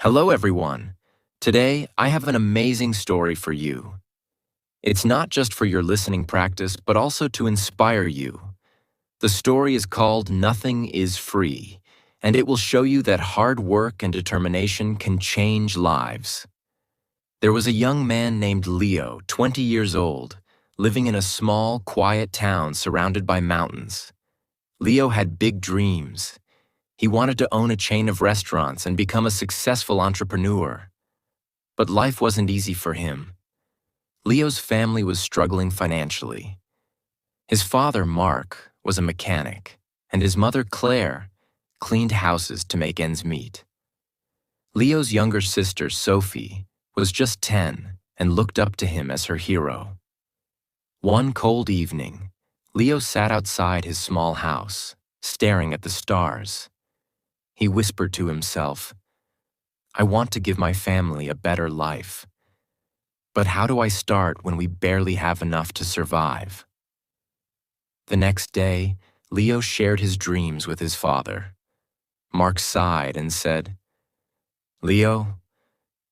Hello, everyone. Today, I have an amazing story for you. It's not just for your listening practice, but also to inspire you. The story is called Nothing is Free, and it will show you that hard work and determination can change lives. There was a young man named Leo, 20 years old, living in a small, quiet town surrounded by mountains. Leo had big dreams. He wanted to own a chain of restaurants and become a successful entrepreneur. But life wasn't easy for him. Leo's family was struggling financially. His father, Mark, was a mechanic, and his mother, Claire, cleaned houses to make ends meet. Leo's younger sister, Sophie, was just 10 and looked up to him as her hero. One cold evening, Leo sat outside his small house, staring at the stars. He whispered to himself, "I want to give my family a better life. But how do I start when we barely have enough to survive?" The next day, Leo shared his dreams with his father. Mark sighed and said, "Leo,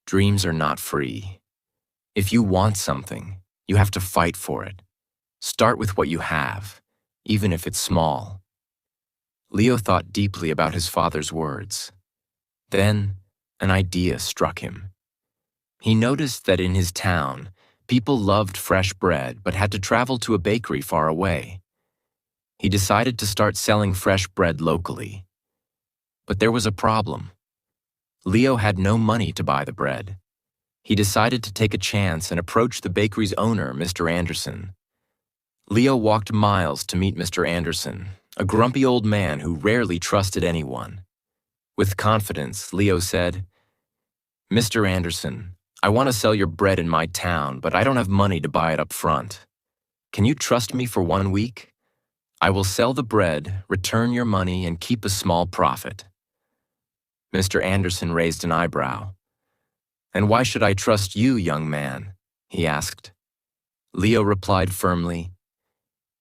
dreams are not free. If you want something, you have to fight for it. Start with what you have, even if it's small." Leo thought deeply about his father's words. Then, an idea struck him. He noticed that in his town, people loved fresh bread but had to travel to a bakery far away. He decided to start selling fresh bread locally. But there was a problem. Leo had no money to buy the bread. He decided to take a chance and approach the bakery's owner, Mr. Anderson. Leo walked miles to meet Mr. Anderson, a grumpy old man who rarely trusted anyone. With confidence, Leo said, "Mr. Anderson, I want to sell your bread in my town, but I don't have money to buy it up front. Can you trust me for 1 week? I will sell the bread, return your money, and keep a small profit." Mr. Anderson raised an eyebrow. "And why should I trust you, young man?" he asked. Leo replied firmly,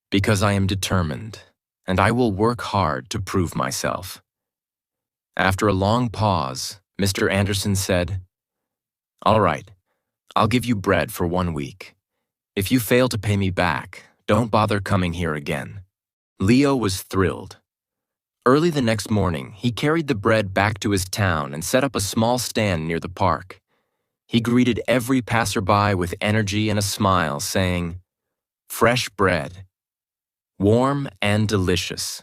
"Because I am determined, and I will work hard to prove myself." After a long pause, Mr. Anderson said, "All right, I'll give you bread for 1 week. If you fail to pay me back, don't bother coming here again." Leo was thrilled. Early the next morning, he carried the bread back to his town and set up a small stand near the park. He greeted every passerby with energy and a smile, saying, "Fresh bread, warm and delicious."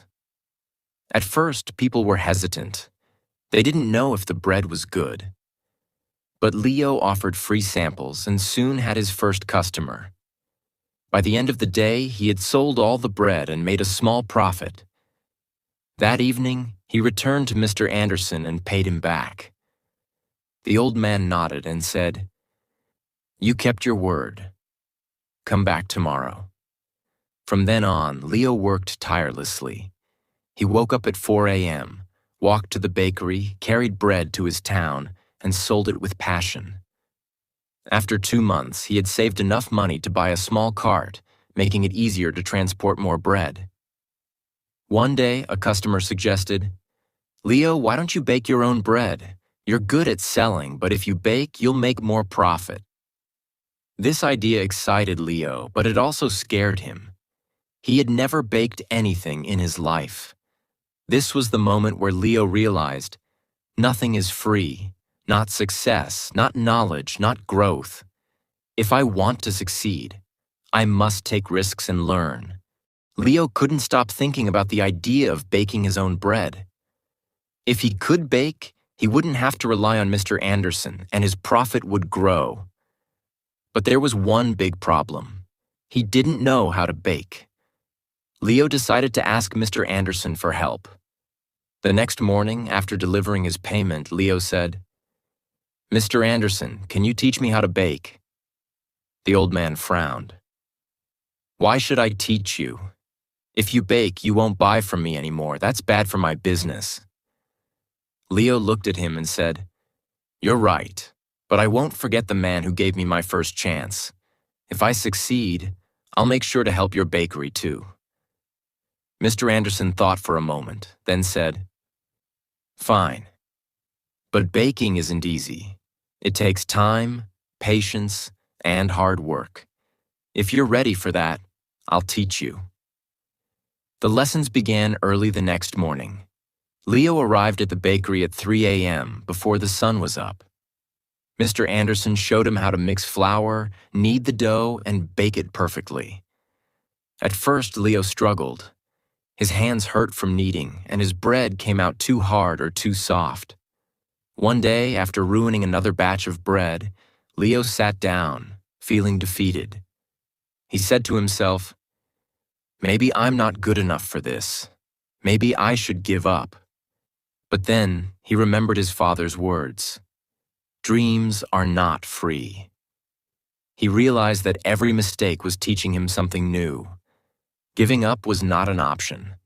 At first, people were hesitant. They didn't know if the bread was good. But Leo offered free samples and soon had his first customer. By the end of the day, he had sold all the bread and made a small profit. That evening, he returned to Mr. Anderson and paid him back. The old man nodded and said, "You kept your word. Come back tomorrow." From then on, Leo worked tirelessly. He woke up at 4 a.m., walked to the bakery, carried bread to his town, and sold it with passion. After 2 months, he had saved enough money to buy a small cart, making it easier to transport more bread. One day, a customer suggested, "Leo, why don't you bake your own bread? You're good at selling, but if you bake, you'll make more profit." This idea excited Leo, but it also scared him. He had never baked anything in his life. This was the moment where Leo realized, nothing is free. Not success, not knowledge, not growth. If I want to succeed, I must take risks and learn. Leo couldn't stop thinking about the idea of baking his own bread. If he could bake, he wouldn't have to rely on Mr. Anderson, and his profit would grow. But there was one big problem. He didn't know how to bake. Leo decided to ask Mr. Anderson for help. The next morning, after delivering his payment, Leo said, "Mr. Anderson, can you teach me how to bake?" The old man frowned. "Why should I teach you? If you bake, you won't buy from me anymore. That's bad for my business." Leo looked at him and said, "You're right, but I won't forget the man who gave me my first chance. If I succeed, I'll make sure to help your bakery too." Mr. Anderson thought for a moment, then said, "Fine. But baking isn't easy. It takes time, patience, and hard work. If you're ready for that, I'll teach you. The lessons began early the next morning. Leo arrived at the bakery at 3 a.m. before the sun was up. Mr. Anderson showed him how to mix flour, knead the dough, and bake it perfectly. At first, Leo struggled. His hands hurt from kneading, and his bread came out too hard or too soft. One day, after ruining another batch of bread, Leo sat down, feeling defeated. He said to himself, "Maybe I'm not good enough for this. Maybe I should give up." But then he remembered his father's words. Dreams are not free. He realized that every mistake was teaching him something new. Giving up was not an option.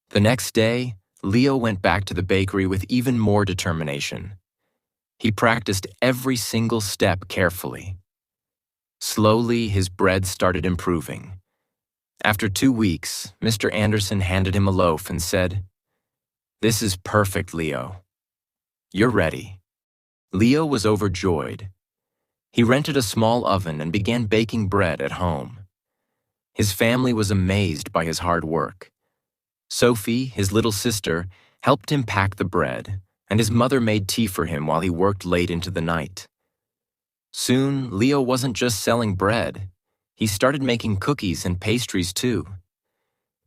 The next day, Leo went back to the bakery with even more determination. He practiced every single step carefully. Slowly, his bread started improving. After 2 weeks, Mr. Anderson handed him a loaf and said, "This is perfect, Leo. You're ready." Leo was overjoyed. He rented a small oven and began baking bread at home. His family was amazed by his hard work. Sophie, his little sister, helped him pack the bread, and his mother made tea for him while he worked late into the night. Soon, Leo wasn't just selling bread. He started making cookies and pastries too.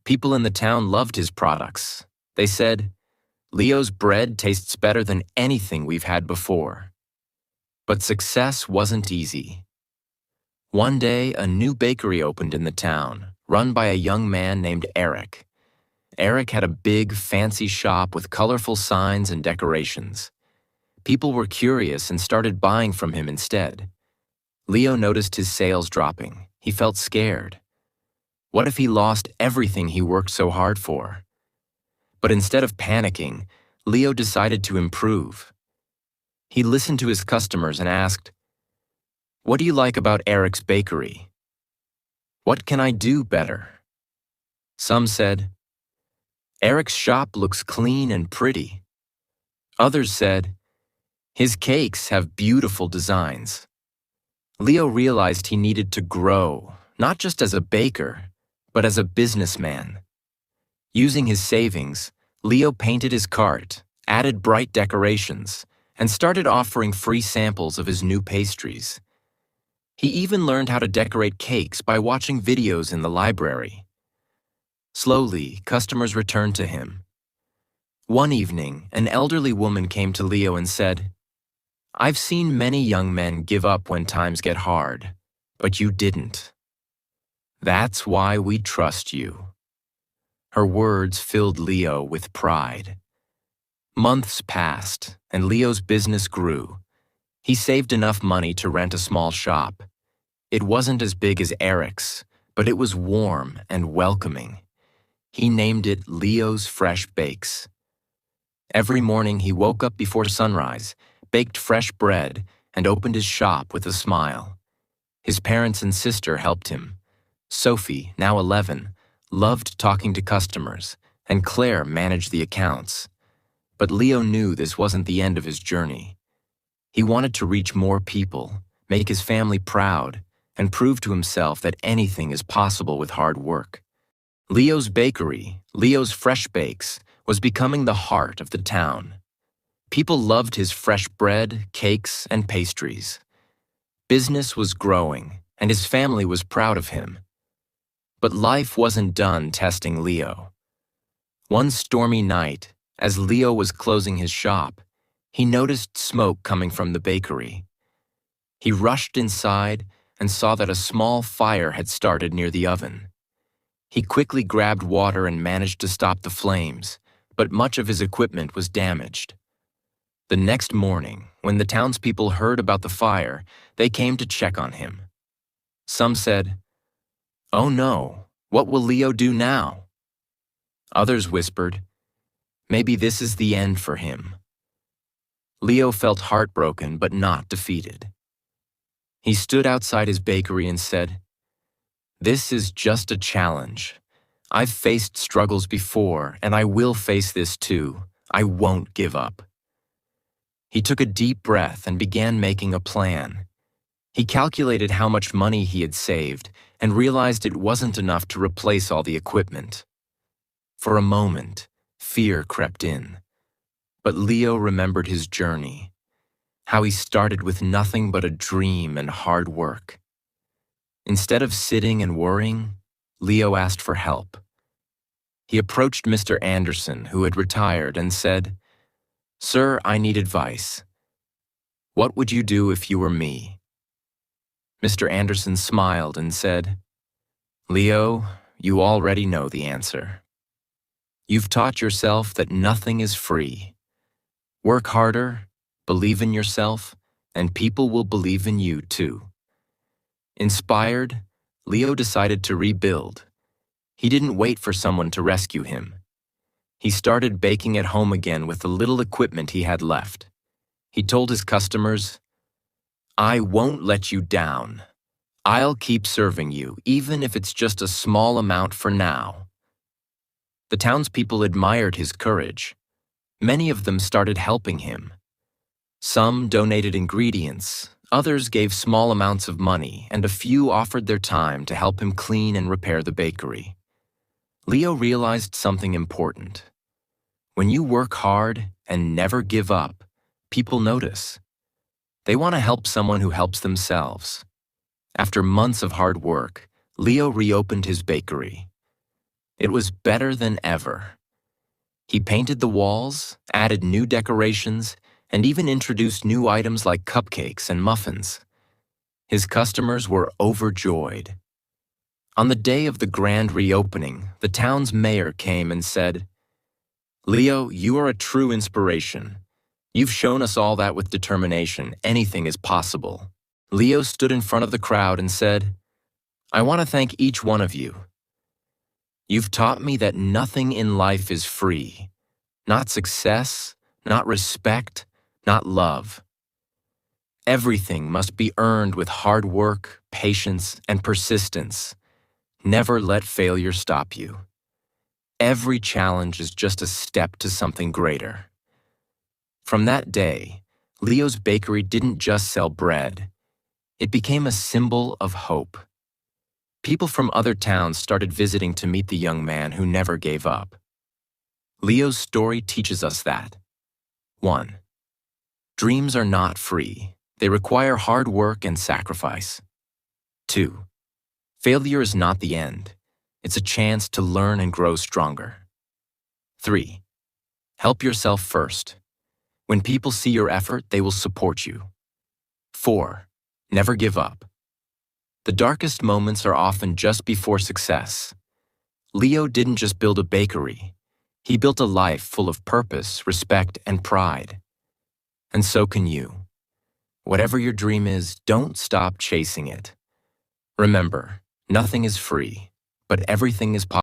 People in the town loved his products. They said, "Leo's bread tastes better than anything we've had before." But success wasn't easy. One day, a new bakery opened in the town, run by a young man named Eric. Eric had a big, fancy shop with colorful signs and decorations. People were curious and started buying from him instead. Leo noticed his sales dropping. He felt scared. What if he lost everything he worked so hard for? But instead of panicking, Leo decided to improve. He listened to his customers and asked, "What do you like about Eric's bakery? What can I do better?" Some said, "Eric's shop looks clean and pretty." Others said, "His cakes have beautiful designs." Leo realized he needed to grow, not just as a baker, but as a businessman. Using his savings, Leo painted his cart, added bright decorations, and started offering free samples of his new pastries. He even learned how to decorate cakes by watching videos in the library. Slowly, customers returned to him. One evening, an elderly woman came to Leo and said, "I've seen many young men give up when times get hard, but you didn't. That's why we trust you." Her words filled Leo with pride. Months passed, and Leo's business grew. He saved enough money to rent a small shop. It wasn't as big as Eric's, but it was warm and welcoming. He named it Leo's Fresh Bakes. Every morning he woke up before sunrise, baked fresh bread, and opened his shop with a smile. His parents and sister helped him. Sophie, now 11, loved talking to customers, and Claire managed the accounts. But Leo knew this wasn't the end of his journey. He wanted to reach more people, make his family proud, and prove to himself that anything is possible with hard work. Leo's bakery, Leo's Fresh Bakes, was becoming the heart of the town. People loved his fresh bread, cakes, and pastries. Business was growing, and his family was proud of him. But life wasn't done testing Leo. One stormy night, as Leo was closing his shop, he noticed smoke coming from the bakery. He rushed inside and saw that a small fire had started near the oven. He quickly grabbed water and managed to stop the flames, but much of his equipment was damaged. The next morning, when the townspeople heard about the fire, they came to check on him. Some said, "Oh no, what will Leo do now?" Others whispered, "Maybe this is the end for him." Leo felt heartbroken but not defeated. He stood outside his bakery and said, "This is just a challenge. I've faced struggles before, and I will face this too. I won't give up." He took a deep breath and began making a plan. He calculated how much money he had saved and realized it wasn't enough to replace all the equipment. For a moment, fear crept in. But Leo remembered his journey, how he started with nothing but a dream and hard work. Instead of sitting and worrying, Leo asked for help. He approached Mr. Anderson, who had retired, and said, "Sir, I need advice. What would you do if you were me?" Mr. Anderson smiled and said, "Leo, you already know the answer. You've taught yourself that nothing is free. Work harder, believe in yourself, and people will believe in you too." Inspired, Leo decided to rebuild. He didn't wait for someone to rescue him. He started baking at home again with the little equipment he had left. He told his customers, "I won't let you down. I'll keep serving you, even if it's just a small amount for now." The townspeople admired his courage. Many of them started helping him. Some donated ingredients, others gave small amounts of money, and a few offered their time to help him clean and repair the bakery. Leo realized something important. When you work hard and never give up, people notice. They want to help someone who helps themselves. After months of hard work, Leo reopened his bakery. It was better than ever. He painted the walls, added new decorations, and even introduced new items like cupcakes and muffins. His customers were overjoyed. On the day of the grand reopening, the town's mayor came and said, "Leo, you are a true inspiration. You've shown us all that with determination, anything is possible." Leo stood in front of the crowd and said, "I want to thank each one of you. You've taught me that nothing in life is free. Not success, not respect, not love. Everything must be earned with hard work, patience, and persistence. Never let failure stop you. Every challenge is just a step to something greater." From that day, Leo's bakery didn't just sell bread. It became a symbol of hope. People from other towns started visiting to meet the young man who never gave up. Leo's story teaches us that 1. Dreams are not free. They require hard work and sacrifice. 2. Failure is not the end. It's a chance to learn and grow stronger. 3. Help yourself first. When people see your effort, they will support you. 4. Never give up. The darkest moments are often just before success. Leo didn't just build a bakery. He built a life full of purpose, respect, and pride. And so can you. Whatever your dream is, don't stop chasing it. Remember, nothing is free, but everything is possible.